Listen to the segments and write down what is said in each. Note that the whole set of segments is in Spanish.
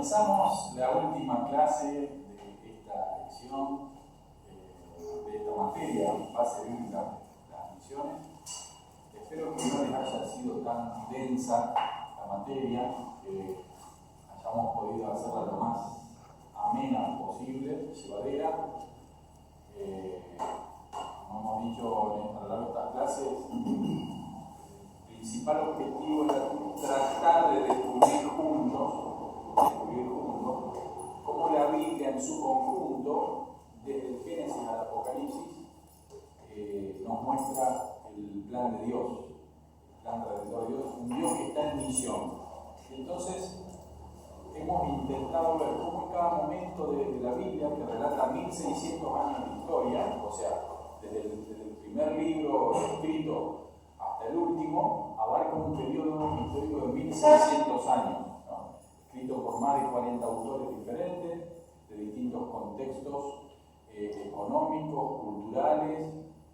Comenzamos la última clase de esta lección, de esta materia, base bíblica, las misiones. Espero que no les haya sido tan densa la materia, que hayamos podido hacerla lo más amena posible, llevadera. Como hemos dicho a lo largo de estas clases, el principal objetivo era tratar de descubrir juntos cómo la Biblia en su conjunto, desde el Génesis al Apocalipsis, nos muestra el plan de Dios, el plan redentor de Dios, un Dios que está en misión. Entonces, hemos intentado ver cómo en cada momento de la Biblia, que relata 1600 años de historia, o sea, desde el primer libro escrito hasta el último, abarca un periodo histórico de 1600 años, ¿no? Escrito por más de 40 autores diferentes, de distintos contextos económicos, culturales,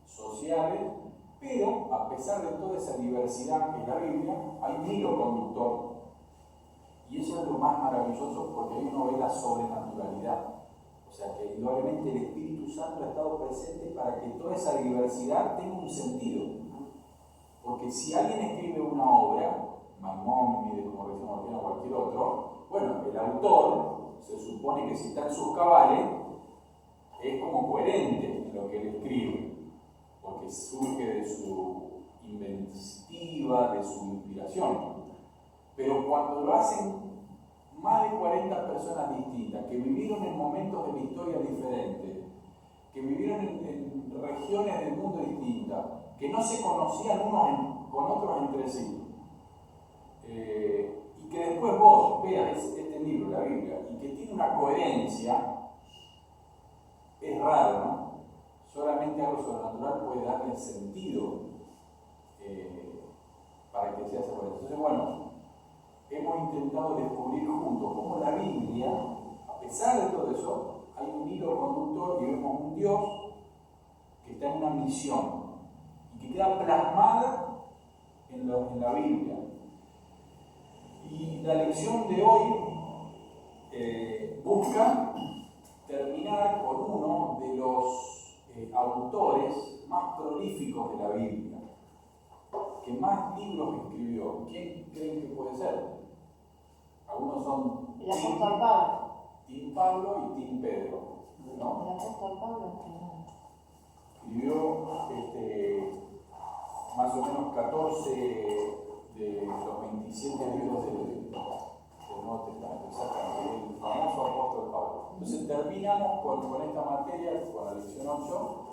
sociales, pero a pesar de toda esa diversidad que es la Biblia, hay un hilo conductor. Y eso es lo más maravilloso, porque ahí uno ve la sobrenaturalidad. O sea, que indudablemente el Espíritu Santo ha estado presente para que toda esa diversidad tenga un sentido. Porque si alguien escribe una obra, Maimónides, como decimos o cualquier otro, bueno, el autor se supone que si está en sus cabales es como coherente en lo que él escribe, porque surge de su inventiva, de su inspiración. Pero cuando lo hacen más de 40 personas distintas, que vivieron en momentos de la historia diferentes, que vivieron en regiones del mundo distintas, que no se conocían unos con otros entre sí, y que después vos veas este libro, la Biblia, y que tiene una coherencia, es raro, ¿no? Solamente algo sobrenatural puede darle sentido para que sea esa coherencia. Entonces, bueno, hemos intentado descubrir juntos cómo la Biblia, a pesar de todo eso, hay un hilo conductor y vemos un Dios que está en una misión y que queda plasmada en la Biblia. Y la lección de hoy busca terminar con uno de los autores más prolíficos de la Biblia, que más libros escribió. ¿Quién creen que puede ser? Algunos son el apóstol Pablo. Tim Pablo y Tim Pedro, ¿no? El apóstol Pablo escribió más o menos 14 de los 27 libros del Nuevo Testamento, exactamente, el famoso apóstol Pablo. Entonces terminamos con esta materia, con la lección 8,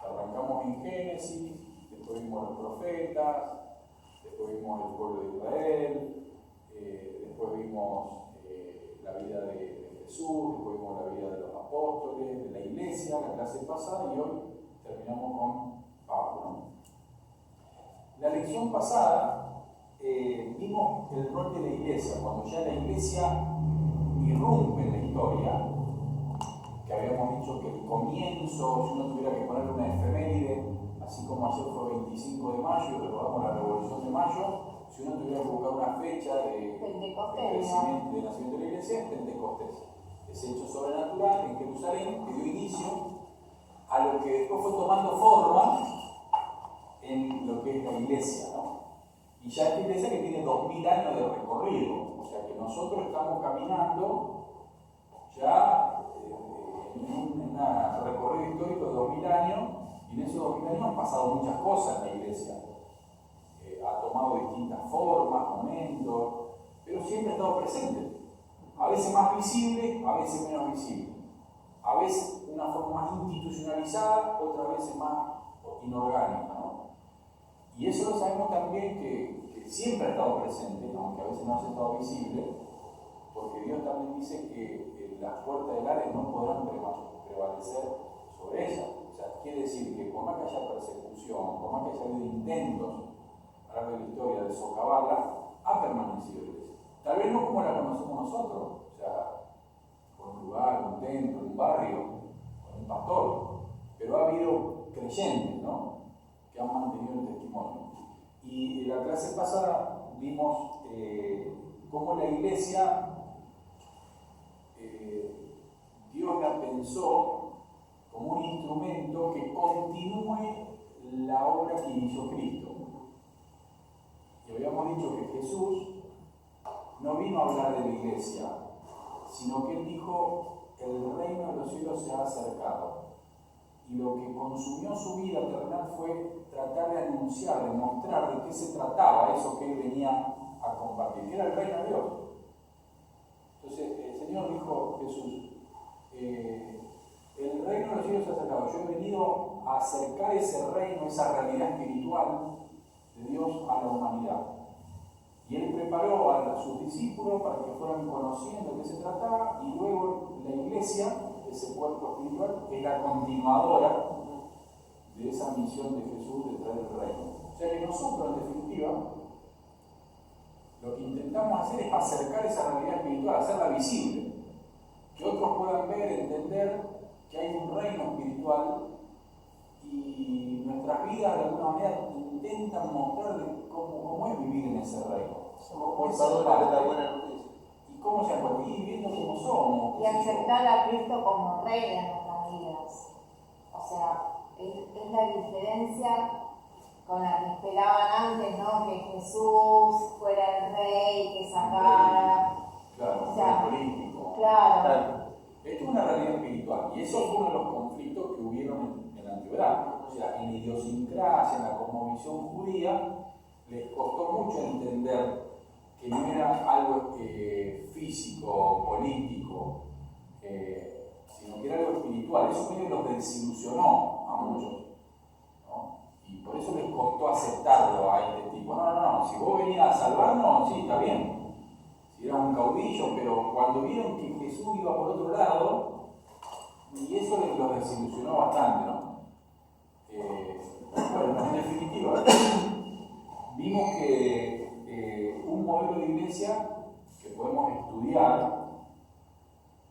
que arrancamos en Génesis, después vimos los profetas, después vimos el pueblo de Israel, después vimos la vida de Jesús, después vimos la vida de los apóstoles, de la iglesia, la clase pasada, y hoy terminamos con Pablo, ¿no? La lección pasada vimos el rol de la iglesia, cuando ya la iglesia irrumpe en la historia, que habíamos dicho que el comienzo, si uno tuviera que ponerle una efeméride, así como ayer fue 25 de mayo, recordamos la Revolución de Mayo, si uno tuviera que buscar una fecha de crecimiento, de nacimiento de la iglesia, es Pentecostés. Ese hecho sobrenatural en Jerusalén que dio inicio a lo que después fue tomando forma en lo que es la iglesia, ¿no? Y ya esta iglesia que tiene 2000 años de recorrido, o sea que nosotros estamos caminando ya en un recorrido histórico de 2000 años, y en esos 2000 años han pasado muchas cosas en la iglesia. Ha tomado distintas formas, momentos, pero siempre ha estado presente. A veces más visible, a veces menos visible. A veces de una forma más institucionalizada, otras veces más inorgánica, ¿no? Y eso lo sabemos también que siempre ha estado presente, aunque a veces no haya estado visible, porque Dios también dice que las puertas del Hades no podrán prevalecer sobre ellas. O sea, quiere decir que por más que haya persecución, por más que haya habido intentos a lo largo de la historia de socavarla, ha permanecido la iglesia. Tal vez no como la conocemos nosotros, o sea, con un lugar, un templo, un barrio, con un pastor, pero ha habido creyentes, ¿no?, que han mantenido el testimonio. Y en la clase pasada vimos cómo la iglesia pensó como un instrumento que continúe la obra que inició Cristo. Y habíamos dicho que Jesús no vino a hablar de la iglesia, sino que él dijo: el reino de los cielos se ha acercado. Y lo que consumió su vida terrenal fue tratar de anunciar, de mostrar de qué se trataba eso que él venía a compartir, que era el reino de Dios. Entonces el Señor dijo: Jesús, el reino de los cielos se ha acercado. Yo he venido a acercar ese reino, esa realidad espiritual de Dios a la humanidad. Y él preparó a sus discípulos para que fueran conociendo de qué se trataba, y luego la iglesia, ese cuerpo espiritual, es la continuadora de esa misión de Jesús de traer el reino. O sea que nosotros, en definitiva, lo que intentamos hacer es acercar esa realidad espiritual, hacerla visible, que otros puedan ver, entender que hay un reino espiritual, y nuestras vidas de alguna manera intentan mostrar cómo es vivir en ese reino. Somos portadores de la buena noticia. Y cómo se puede ir viendo cómo somos. Y aceptar a Cristo como Rey en nuestras vidas. O sea, es la diferencia con la que esperaban antes, ¿no? Que Jesús fuera el Rey, que sacara. Claro, O sea, político. Claro. Esto es una realidad espiritual, y eso fue uno de los conflictos que hubieron en la antigüedad. O sea, en la idiosincrasia, en la cosmovisión judía, les costó mucho entender que no era algo físico, político, sino que era algo espiritual. Eso medio los desilusionó a muchos, ¿no? Y por eso les costó aceptarlo a este tipo. No, si vos venías a salvarnos, sí, está bien. Si era un caudillo, pero cuando vieron que Jesús iba por otro lado, y eso los desilusionó bastante, ¿no? Bueno, en definitiva, vimos que un modelo de iglesia que podemos estudiar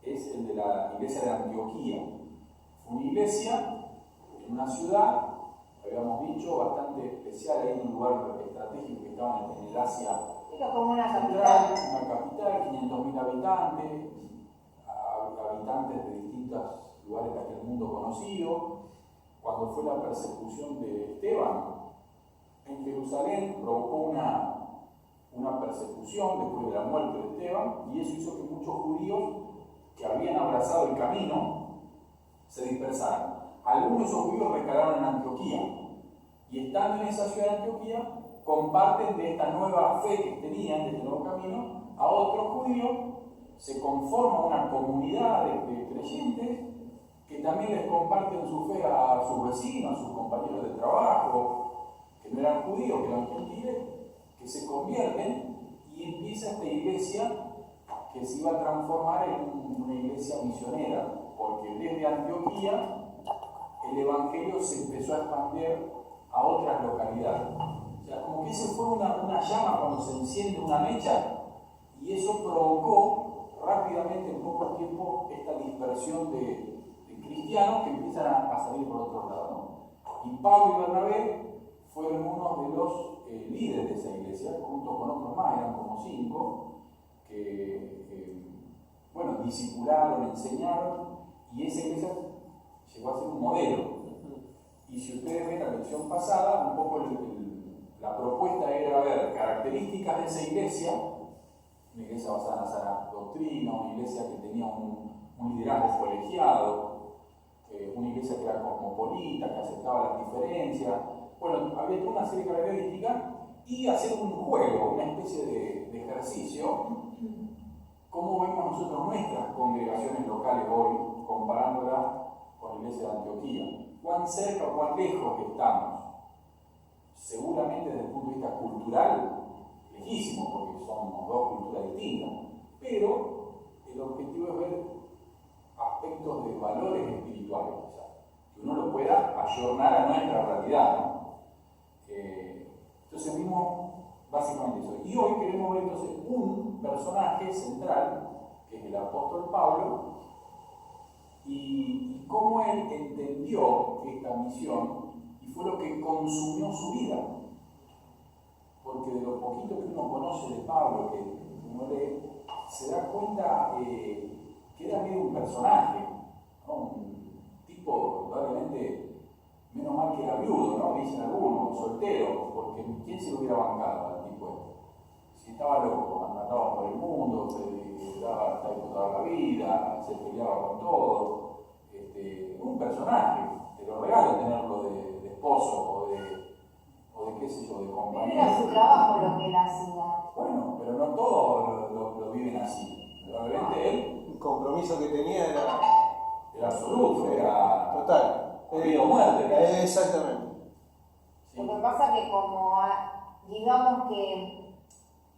es el de la iglesia de Antioquía. Fue una iglesia en una ciudad, habíamos dicho, bastante especial, ahí en un lugar estratégico que estaba en el Asia Pero como una Central, capital. una capital, 500.000 habitantes, habitantes de distintos lugares de aquel mundo conocido. Cuando fue la persecución de Esteban en Jerusalén, provocó una persecución después de la muerte de Esteban, y eso hizo que muchos judíos que habían abrazado el camino se dispersaran. Algunos de esos judíos recalaron en Antioquía, y estando en esa ciudad de Antioquía, comparten de esta nueva fe que tenían, de este nuevo camino, a otros judíos. Se conforma una comunidad de creyentes que también les comparten su fe a sus vecinos, a sus compañeros de trabajo, que no eran judíos, que eran gentiles, que se convierten, y empieza esta iglesia que se iba a transformar en una iglesia misionera, porque desde Antioquía el evangelio se empezó a expandir a otras localidades. O sea, como que ese fue una llama cuando se enciende una mecha, y eso provocó rápidamente, en poco tiempo, esta dispersión de cristianos que empiezan a salir por otro lado, ¿no? Y Pablo y Bernabé fueron uno de los líderes de esa iglesia, junto con otros más, eran como 5, que discipularon, enseñaron, y esa iglesia llegó a ser un modelo. Y si ustedes ven la lección pasada, un poco la propuesta era ver características de esa iglesia, una iglesia basada en la sana doctrina, una iglesia que tenía un liderazgo colegiado, una iglesia que era cosmopolita, que aceptaba las diferencias. Bueno, había toda una serie de características, y hacer un juego, una especie de ejercicio. ¿Cómo vemos nosotros nuestras congregaciones locales hoy, comparándolas con la iglesia de Antioquía? ¿Cuán cerca o cuán lejos estamos? Seguramente desde el punto de vista cultural, lejísimo, porque somos dos culturas distintas, pero el objetivo es ver aspectos de valores espirituales, quizás, que uno lo pueda ayornar a nuestra realidad, ¿no? Entonces vimos básicamente eso. Y hoy queremos ver entonces un personaje central, que es el apóstol Pablo, y cómo él entendió esta misión, y fue lo que consumió su vida. Porque de lo poquito que uno conoce de Pablo, que uno lee, se da cuenta que era medio un personaje. ¿no? Un tipo probablemente, menos mal que era viudo, ¿no? Dicen algunos, soltero, porque ¿quién se lo hubiera bancado al tipo este? Si estaba loco, andaba por el mundo, se daba toda la vida, se peleaba con todo. Un personaje, te lo regalo tenerlo de esposo o de qué sé yo, de Pero compañero. era su trabajo lo que él hacía. Bueno, pero no todos lo viven así. Probablemente él El compromiso que tenía era absoluto, era total. vida o muerte. Exactamente. Sí. Lo que pasa que como, digamos que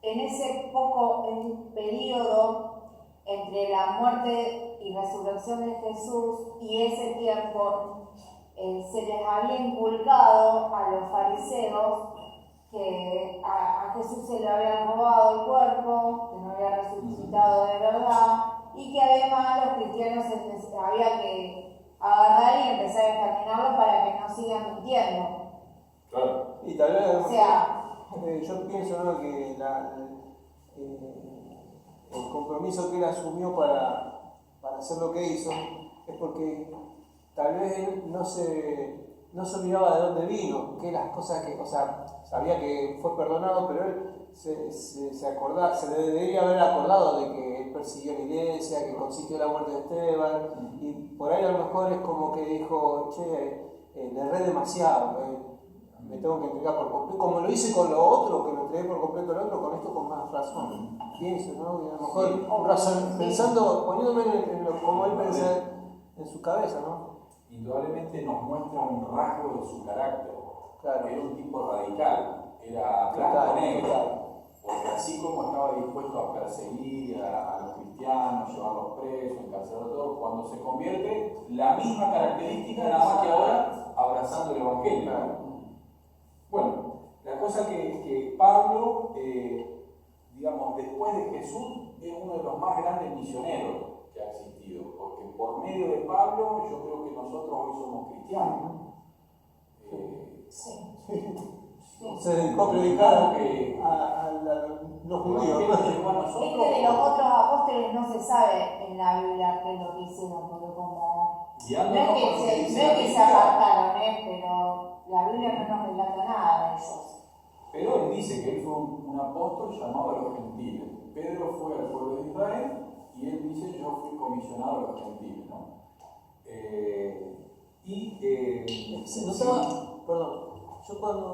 en ese periodo entre la muerte y resurrección de Jesús y ese tiempo, se les había inculcado a los fariseos que a Jesús se le había robado el cuerpo, que no había resucitado de verdad, y que además los cristianos había que agarrar y empezar a exterminarlo para que no sigan mintiendo. Claro. Y tal vez, O sea, yo pienso, ¿no?, que el compromiso que él asumió para hacer lo que hizo es porque tal vez él no se olvidaba de dónde vino, que las cosas que, o sea, sabía que fue perdonado, pero él se acordaba, se le debería haber acordado de que él persiguió la iglesia, que consistió la muerte de Esteban, y por ahí a lo mejor es como que dijo, che, le erré demasiado, me tengo que entregar por completo, como lo hice con lo otro, que me entregué por completo al otro, con esto con más razón. Pienso, ¿no? Y a lo mejor pensando, poniéndome como él pensaba en su cabeza, ¿no? Indudablemente nos muestra un rasgo de su carácter. Claro. Era un tipo radical, era blanco negro, porque así como estaba dispuesto a perseguir a los cristianos, llevarlos presos, encarcelarlos a todos, cuando se convierte, la misma característica, nada más que ahora abrazando el Evangelio. Bueno, la cosa que Pablo, digamos, después de Jesús, es uno de los más grandes misioneros que ha existido, porque por medio de Pablo yo creo que nosotros hoy somos cristianos. Se dedicó a predicar a los judíos. es que de los otros apóstoles no se sabe en la Biblia qué es lo que hicieron, porque como no es que se apartaron, pero la Biblia no nos relata nada de ellos. Pero él dice que él fue un apóstol llamado a los gentiles. Pedro fue al pueblo de Israel y él dice, yo fui comisionado a los gentiles, ¿no? Se notaba, perdón, yo cuando,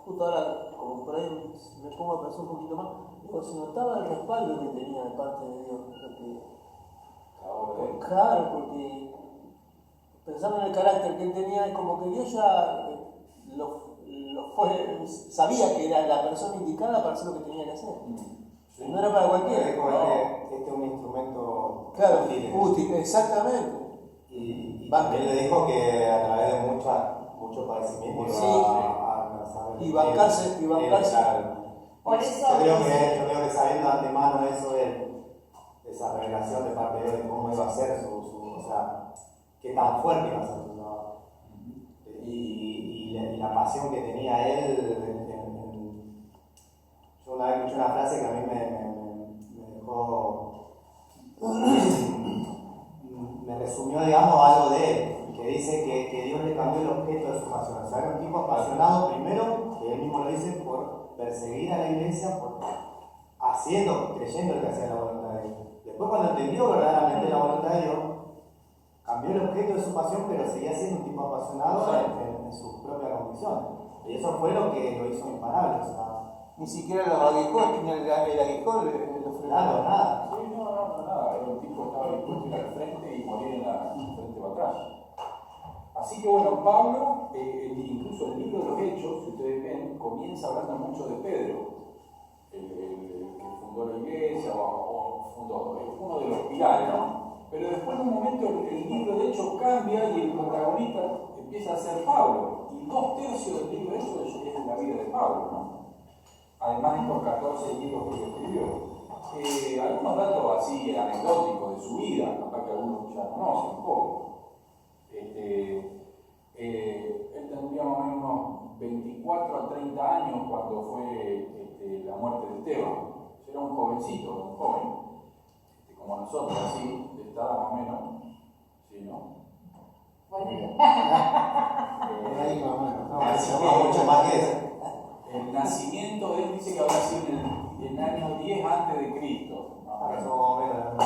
justo ahora, como por ahí me pongo a pensar un poquito más, digo, se notaba el respaldo que tenía de parte de Dios. Claro, porque pensando en el carácter que él tenía, es como que Dios ya sabía que era la persona indicada para hacer lo que tenía que hacer. Sí. No era para cualquiera. Este es un instrumento útil, exactamente. Y también le dijo que a través de mucho padecimiento y bancarse. Por eso yo creo que sabiendo de antemano eso, esa revelación de parte de él, de cómo iba a ser o sea, qué tan fuerte iba a ser su trabajo. Y la pasión que tenía él. Yo una vez escuché una frase que a mí me dejó. Me resumió, digamos, algo de él, que dice que Dios le cambió el objeto de su pasión. O sea, era un tipo apasionado primero, que él mismo lo dice, por perseguir a la iglesia, creyendo que hacía la voluntad de Dios. Después, cuando entendió verdaderamente la voluntad de Dios, cambió el objeto de su pasión, pero seguía siendo un tipo apasionado en sus propias convicciones. Y eso fue lo que lo hizo imparable. O sea, ni siquiera los aguijones, ni el aguijón lo frenaron. Nada. Sí, nada. Era un tipo que estaba dispuesto a ir al frente y morir en la frente de batalla. Así que bueno, Pablo, incluso el libro de los Hechos, si ustedes ven, comienza hablando mucho de Pedro, el que fundó la iglesia, o fundó, uno de los pilares, ¿no? Pero después de un momento el libro de Hechos cambia y el protagonista empieza a ser Pablo, y 2/3 del libro de Hechos es la vida de Pablo, ¿no? Además de estos 14 libros que escribió. Algunos datos así anecdóticos de su vida, capaz que algunos ya conocen un poco. Él tendría más o menos unos 24 a 30 años cuando fue la muerte de Esteban. Era un jovencito, un joven, como nosotros, así, de edad más o menos. Sí, ¿no? Bueno, Ahí más o menos. No, no, mucho más que eso. El nacimiento de él dice que habrá sido en el año 10 antes de Cristo. Ahora somos más o menos.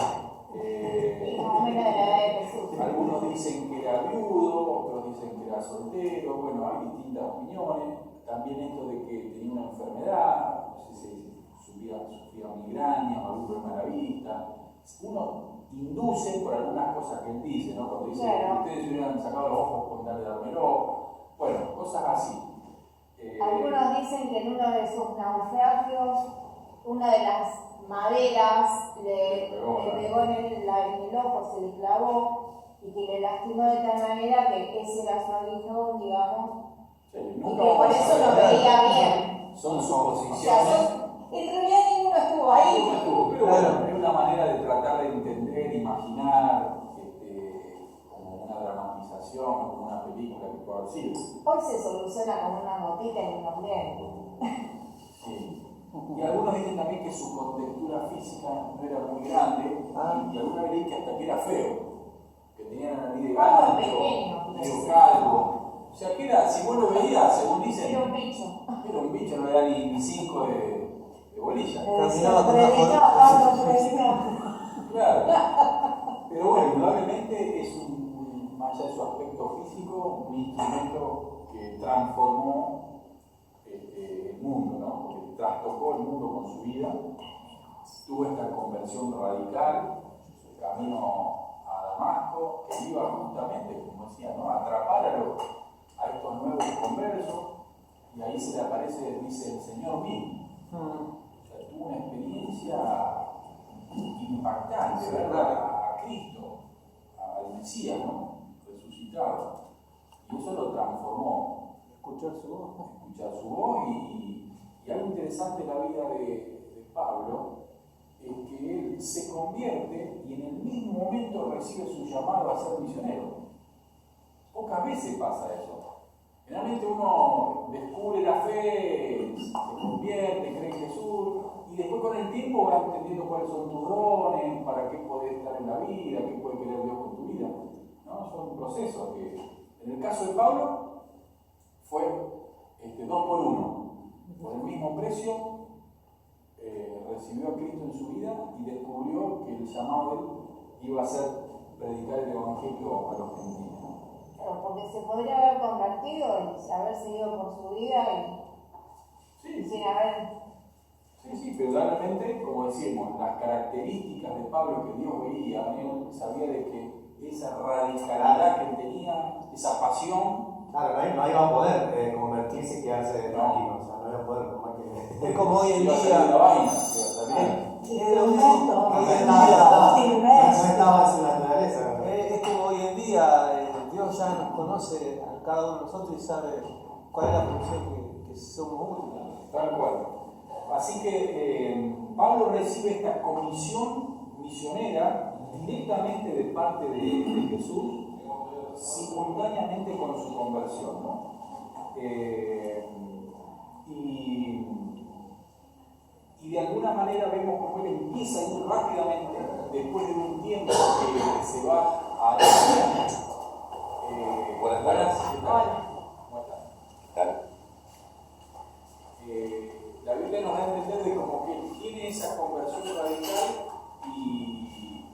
y más o menos de la edad de Jesús. Algunos dicen que era viudo, otros dicen que era soltero, bueno, hay distintas opiniones. También esto de que tenía una enfermedad, no sé si sufría migraña o algún problema de la vista. Uno induce por algunas cosas que él dice, ¿no? Cuando dice que Claro. ustedes se hubieran sacado los ojos con tal de dármelo, bueno, cosas así. Algunos dicen que en uno de sus naufragios, una de las maderas le pegó en el ojo, se le clavó y que le lastimó de tal manera que ese era su aguijón, digamos, Sí, y nunca que por vamos a eso lo saber. veía bien. Son O sea, suposiciones. en realidad ninguno estuvo ahí. Pero bueno, es una manera de tratar de entender, imaginar, como una dramatización, como una película que puede haber sido. Hoy se soluciona con una gotita y unos lentes. Sí. Y algunos dicen también que su contextura física no era muy grande, y alguna vez leí que hasta que era feo, que tenía la nariz de gancho, pequeño. medio calvo. O sea, que era, si vos lo veías, según dicen, Era un bicho. era un bicho, no era ni 5 de bolilla. Caminaba con Claro. Pero bueno, indudablemente es más allá de su aspecto físico, un instrumento que transformó el mundo, ¿no? Porque trastocó el mundo con su vida, tuvo esta conversión radical, su camino a Damasco, que iba justamente, como decía, ¿no? A atrapar a estos nuevos conversos, y ahí se le aparece, dice, el Señor vino. O sea, tuvo una experiencia impactante, ¿verdad? A Cristo, al Mesías, ¿no? Resucitado. Y eso lo transformó. Escuchar su voz. Escuchar su voz y algo interesante en la vida de Pablo es que él se convierte y en el mismo momento recibe su llamado a ser misionero. Pocas veces pasa eso. Generalmente uno descubre la fe, se convierte, cree en Jesús, y después con el tiempo va entendiendo cuáles son tus dones, para qué podés estar en la vida, qué puede querer Dios con tu vida. ¿No? Son procesos que, en el caso de Pablo, fue 2 por 1. Por el mismo precio, recibió a Cristo en su vida y descubrió que el llamado de él iba a ser predicar el Evangelio a los gentiles. Claro, porque se podría haber convertido y haber seguido por su vida y sin haber. Sí, pero realmente, como decimos, las características de Pablo que Dios veía, él sabía de que esa radicalidad que tenía, esa pasión. Claro, no iba a poder convertirse y quedarse tranquilo, o sea, no iba a poder como que. Es como hoy en Iba a salir día. la vaina, iba a salir. Es lo mismo. No Hoy en estaba día. en su naturaleza. Es como hoy en día Dios ya nos conoce a cada uno de nosotros y sabe cuál es la función que somos útiles. Tal cual. Así que Pablo recibe esta comisión misionera directamente de parte de Jesús, simultáneamente con su conversión, ¿no? Y de alguna manera vemos cómo él empieza a ir rápidamente, después de un tiempo que se va a Arabia. Buenas tardes. ¿Cómo están? La Biblia nos da a entender de como que él tiene esa conversión radical y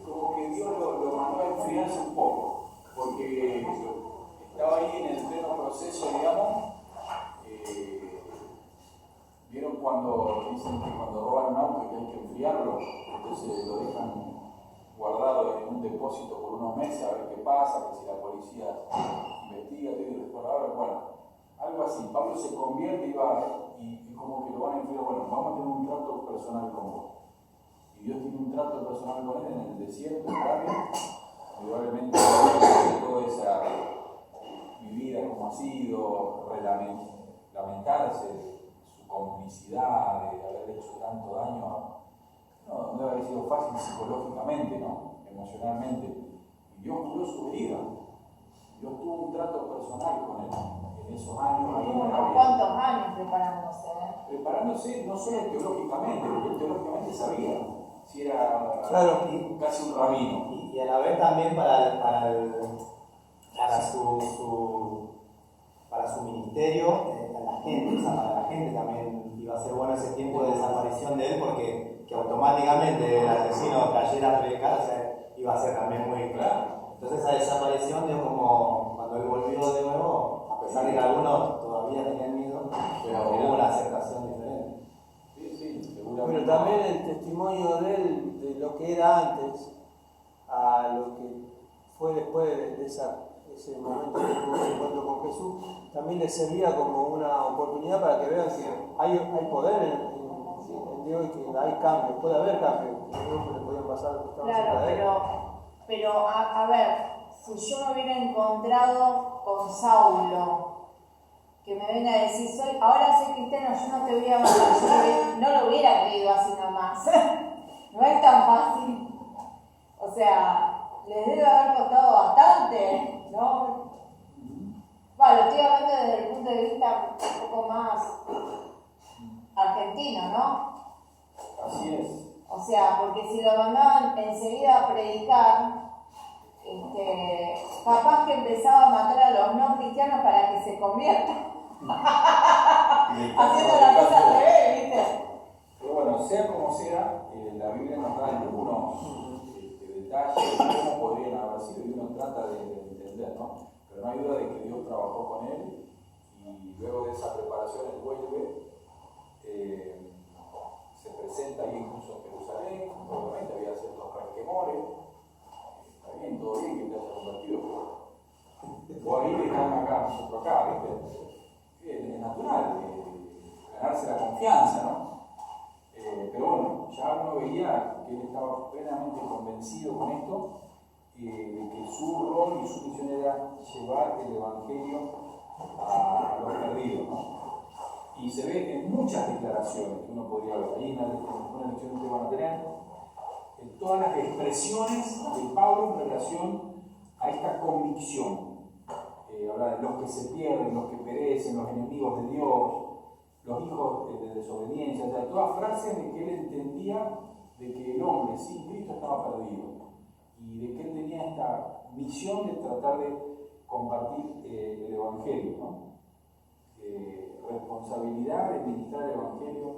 como que Dios lo mandó a enfriarse un poco, porque estaba ahí en el pleno proceso, digamos. ¿Vieron cuando dicen que cuando roban un auto que hay que enfriarlo? Entonces lo dejan guardado en un depósito por unos meses a ver qué pasa, que si la policía investiga, y después ahora, bueno, algo así. Pablo se convierte y como que lo van a enfriar, bueno, vamos a tener un trato personal con vos. Y Dios tiene un trato personal con él en el desierto, en Arabia, probablemente toda esa mi vida como ha sido, lamentarse su complicidad de haber hecho tanto daño, no debe haber sido fácil psicológicamente, ¿no? Emocionalmente. Y Dios curó su herida. Dios tuvo un trato personal con él en esos años ahí en Unos Arabia. cuantos años preparándose, Preparándose no solo teológicamente, porque él teológicamente sabía si era Claro. casi un rabino. y a la vez también para su ministerio, a la gente, o sea, para la gente también iba a ser bueno ese tiempo de desaparición de él, porque que automáticamente el asesino cayera a predicar, o sea, iba a ser también muy claro. Entonces esa desaparición dio como, cuando él volvió de nuevo, a pesar de que algunos todavía tenían miedo, pero hubo una aceptación diferente. Sí, seguramente. Pero también el testimonio de él, de lo que era antes, a lo que fue después de ese momento que tuvo ese encuentro con Jesús, también le servía como una oportunidad para que vean que hay poder en Dios y que hay cambios, puede haber cambios, que no le podían pasar. Claro, pero a ver, si yo me hubiera encontrado con Saulo, que me venga a decir, ahora soy cristiano, yo no te voy a matar, yo no lo hubiera creído así nomás. No es tan fácil. O sea, les debe haber costado bastante, ¿no? Bueno, lo estoy hablando desde el punto de vista un poco más argentino, ¿no? Así es. O sea, porque si lo mandaban enseguida a predicar, capaz que empezaba a matar a los no cristianos para que se conviertan. Haciendo la cosa al revés, ¿viste? Pero bueno, sea como sea, la Biblia nos da algunos detalles de cómo podrían haber sido y uno trata de entender, ¿no? Pero no hay duda de que Dios trabajó con él y luego de esa preparación él vuelve, se presenta ahí incluso en Jerusalén, obviamente había ciertos resquemores, está bien, todo bien que te haya convertido, pero o ahí están acá, nosotros acá, ¿viste? Es natural, ganarse la confianza, ¿no? Pero bueno, ya uno veía que él estaba plenamente convencido con esto, de que su rol y su misión era llevar el Evangelio a los perdidos, ¿no? Y se ve en muchas declaraciones que uno podría ver, ahí en una lección que van a tener, en todas las expresiones de Pablo en relación a esta convicción. Habla de los que se pierden, los que perecen, los enemigos de Dios, los hijos de desobediencia, o sea, todas frases de que él entendía de que el hombre sin Cristo estaba perdido y de que él tenía esta misión de tratar de compartir el Evangelio, ¿no? Responsabilidad de ministrar el Evangelio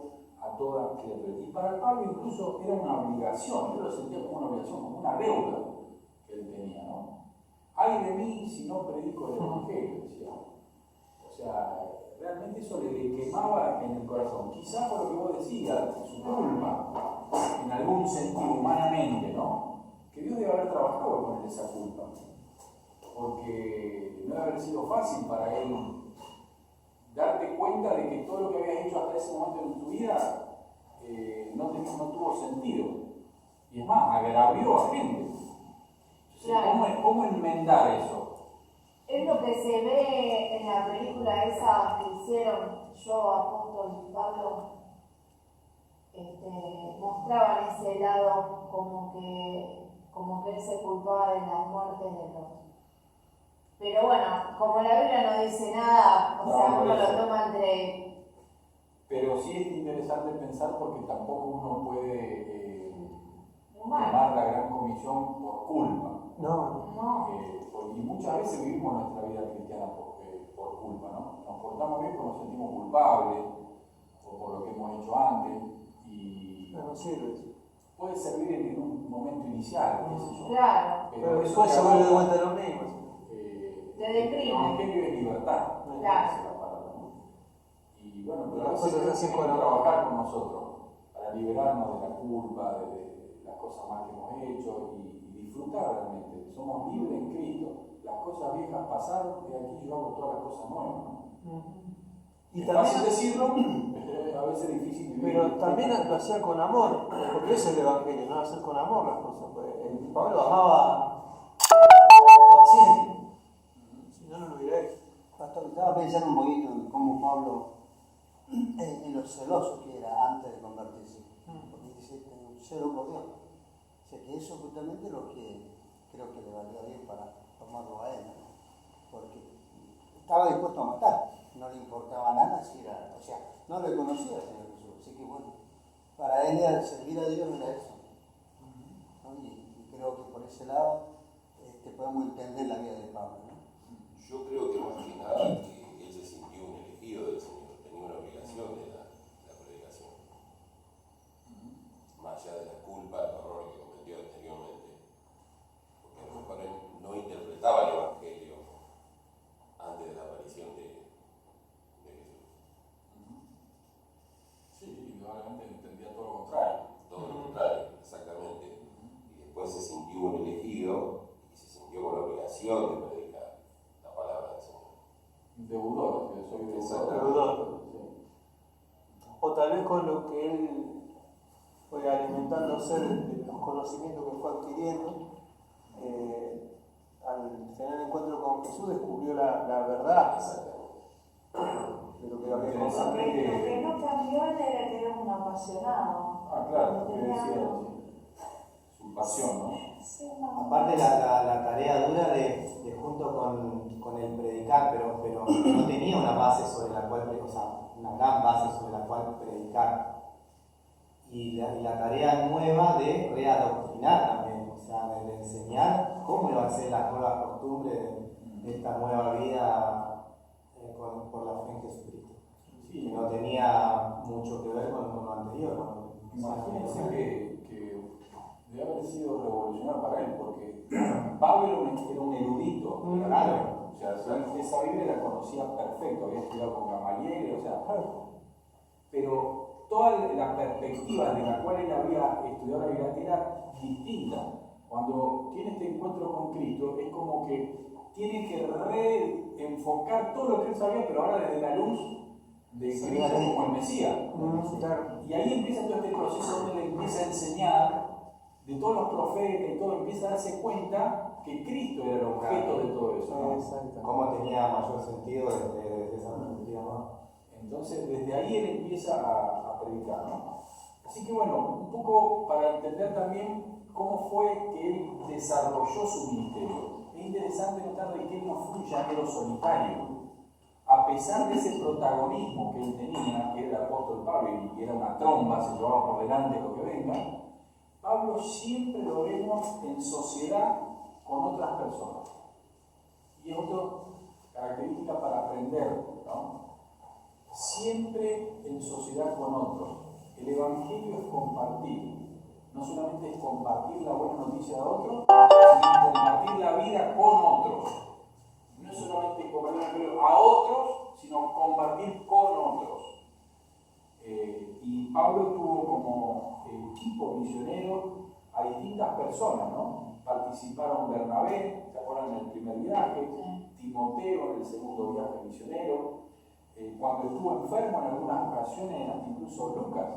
a toda criatura. Y para Pablo incluso era una obligación, yo lo sentía como una obligación, como una deuda que él tenía, ¿no? Ay de mí si no predico el Evangelio, decía. O sea, realmente eso le quemaba en el corazón. Quizás por lo que vos decías, su culpa, en algún sentido, humanamente, ¿no? Que Dios debe haber trabajado con él esa culpa. Porque no debe haber sido fácil para él darte cuenta de que todo lo que habías hecho hasta ese momento en tu vida no tuvo sentido. Y es más, agravió a gente. Claro. ¿Cómo enmendar eso? Es lo que se ve en la película esa que hicieron Yo, Apóstol y Pablo. Mostraban ese lado como que él se culpaba de las muertes de los. Pero bueno, como la Biblia no dice nada, o sea, uno lo toma entre. Pero sí es interesante pensar porque tampoco uno puede tomar la gran comisión por culpa. No. Y muchas veces vivimos nuestra vida cristiana por culpa, ¿no? Nos portamos bien porque nos sentimos culpables o por lo que hemos hecho antes y no sirve. Puede servir en un momento inicial, qué sé yo. Claro. Pero después se vuelve de vuelta lo mismo. Te deprime. El Evangelio es libertad. Claro. Y bueno, pero a veces tenemos que trabajar con nosotros para liberarnos de la culpa, de las cosas más que hemos hecho y disfrutar realmente. Somos libres en Cristo. Las cosas viejas pasaron y aquí yo hago todas las cosas nuevas, ¿no? Y es fácil decirlo, a veces es difícil vivir. Pero también lo hacía con amor, porque eso es el Evangelio, no hacer con amor las cosas. Pues, Pablo amaba así, si no, no lo hubiera hecho. Pastor, estaba pensando un poquito en cómo Pablo, en lo celoso que era antes de convertirse, porque dice, tenía un celo por Dios. O sea que eso justamente es lo que creo que le valía bien para tomarlo a él, ¿no? Porque estaba dispuesto a matar, no le importaba nada si era, o sea, no le conocía al Señor Jesús, así que bueno, para él era servir a Dios era eso, ¿no? Y creo que por por ese lado, podemos entender la vida de Pablo, ¿no? Yo creo que más que nada que él se sintió un elegido del Señor, tenía una obligación de la predicación. Más allá de la culpa, del error que cometió anteriormente. Porque a lo mejor él no interpretaba el Evangelio antes de la aparición de Jesús. Sí, indudablemente entendía todo lo contrario. Todo lo contrario, exactamente. Y después se sintió un elegido y se sintió con la obligación de predicar la palabra del Señor. Deudor, que soy Deudor. O tal vez con lo que él fue alimentándose de los conocimientos que fue adquiriendo, al tener encuentro con Jesús descubrió la verdad de lo que había Lo pensado. que no cambió él era que era un apasionado. Ah, claro, Cuando que tenía decía, algo. su pasión, ¿no? Sí, no. Aparte la tarea dura de junto con el predicar, pero no tenía una base sobre la cual, o sea, una gran base sobre la cual predicar. Y la tarea nueva de readoctrinar también, o sea, de enseñar cómo iban a ser las nuevas costumbres de esta nueva vida por la fe en Jesucristo. Sí, Que no tenía mucho que ver con lo anterior. imagínense que debe haber sido revolucionario para él, porque Pablo era un erudito, Claro. o sea, esa Biblia la conocía perfecto, había estudiado con Gamaliel, o sea, pero toda la perspectiva de la cual él había estudiado la Biblia era distinta. Cuando tiene este encuentro con Cristo, es como que tiene que reenfocar todo lo que él sabía, pero ahora desde la luz de Cristo como el Mesías. Claro. Y ahí empieza todo este proceso donde él empieza a enseñar de todos los profetas y todo, empieza a darse cuenta que Cristo era el objeto de todo eso, ¿no? Exacto. Cómo tenía mayor sentido desde esa perspectiva, ¿no? Entonces, desde ahí él empieza a predicar, ¿no? Así que bueno, un poco para entender también cómo fue que él desarrolló su ministerio. Es interesante notar de que él no fue un llanero solitario. A pesar de ese protagonismo que él tenía, que era el apóstol Pablo y era una tromba, se llevaba por delante lo que venga, Pablo siempre lo vemos en sociedad con otras personas. Y es otra característica para aprender, ¿no? Siempre en sociedad con otros. El Evangelio es compartir. No solamente es compartir la buena noticia de otros, sino compartir la vida con otros. No es solamente compartir el Evangelio a otros, sino compartir con otros. Y Pablo tuvo como equipo misionero a distintas personas, ¿no? Participaron Bernabé, ¿se acuerdan en el primer viaje? Timoteo en el segundo viaje misionero. Cuando estuvo enfermo en algunas ocasiones, incluso Lucas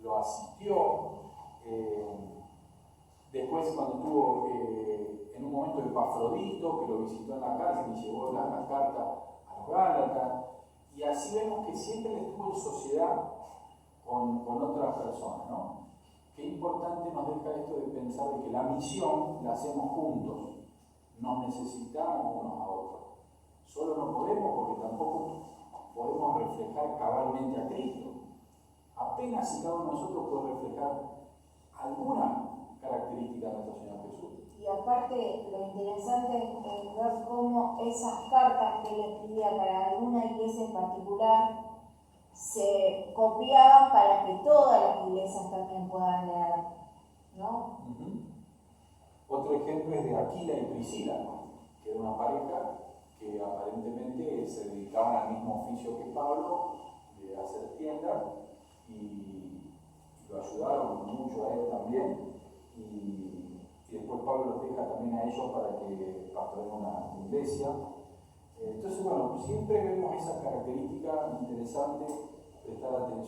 lo asistió. Después, cuando estuvo en un momento Epafrodito, que lo visitó en la cárcel y llevó la carta a los Gálatas. Y así vemos que siempre estuvo en sociedad con otras personas, ¿no? Qué importante nos deja esto de pensar de que la misión la hacemos juntos. Nos necesitamos unos a otros. Solo no podemos porque tampoco podemos reflejar cabalmente a Cristo. Apenas si cada uno de nosotros puede reflejar alguna característica de nuestro Señor Jesús. Y aparte, lo interesante es ver cómo esas cartas que él escribía para alguna iglesia en particular se copiaban para que todas las iglesias también puedan leer, ¿no? Otro ejemplo es de Aquila y Priscila, que era una pareja que aparentemente se dedicaban al mismo oficio que Pablo, de hacer tiendas, y lo ayudaron mucho a él también. Y después Pablo los deja también a ellos para que pastoreen una iglesia. Entonces, bueno, siempre vemos esa característica interesante, prestar atención.